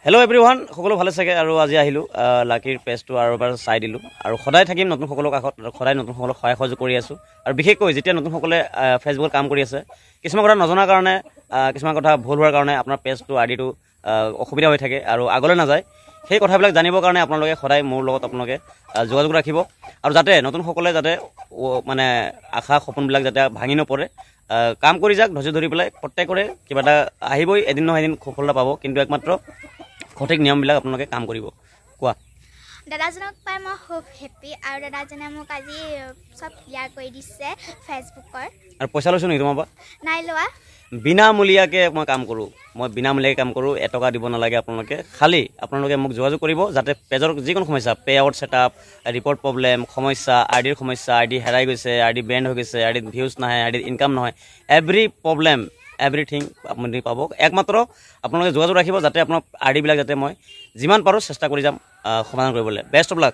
Hello' everyone, সকলো ভালে চাগে। আৰু আজি আহিলোঁ লাকিৰ পেজটো আৰু এবাৰ চাই দিলোঁ আৰু সদায় থাকিম নতুনসকলৰ কাষত, সদায় নতুনসকলক সহায় সহযোগ কৰি আছোঁ। আৰু বিশেষকৈ যেতিয়া নতুনসকলে ফেচবুকত কাম কৰি আছে, কিছুমান কথা নজনাৰ কাৰণে, কিছুমান কথা ভুল হোৱাৰ কাৰণে আপোনাৰ পেজটো আইডিটো অসুবিধা হৈ থাকে আৰু আগলৈ নাযায়। সেই কথাবিলাক জানিবৰ কাৰণে আপোনালোকে সদায় মোৰ লগত আপোনালোকে যোগাযোগ ৰাখিব আৰু যাতে নতুনসকলে যাতে মানে আশা সপোনবিলাক যাতে ভাঙি নপৰে, কাম কৰি যাওক ধৈৰ্য ধৰি পেলাই। প্ৰত্যেকৰে কিবা এটা আহিবই, এদিন নহয় এদিন সফলতা পাব, কিন্তু একমাত্ৰ সঠিক নিয়মবিলাক আপোনালোকে কাম কৰিব। কোৱা। দাদাজনক পাই মই খুব হেপ্পী আৰু দাদাজনে মোক আজি চব ক্লিয়াৰ কৰি দিছে ফেচবুকৰ। আৰু পইচা লৈছোঁ নেকি তোমাৰ পৰা? নাই লোৱা। বিনামূলীয়াকৈ মই কাম কৰোঁ, মই বিনামূলীয়াকৈ কাম কৰোঁ। এটকা দিব নালাগে আপোনালোকে। খালি আপোনালোকে মোক যোগাযোগ কৰিব যাতে পেজৰ যিকোনো সমস্যা, pay out setup, report problem, সমস্যা, আইডিৰ সমস্যা, আইডি হেৰাই গৈছে, আইডি বেণ্ড হৈ গৈছে, আইডিত ভিউজ নাহে, আইডিত ইনকাম নহয়, এভৰি প্ৰব্লেম এভৰিথিং আপুনি পাব। একমাত্ৰ আপোনালোকে যোগাযোগ ৰাখিব যাতে আপোনাৰ আইডিবিলাক যাতে মই যিমান পাৰোঁ চেষ্টা কৰি যাম সমাধান কৰিবলৈ। Best of luck.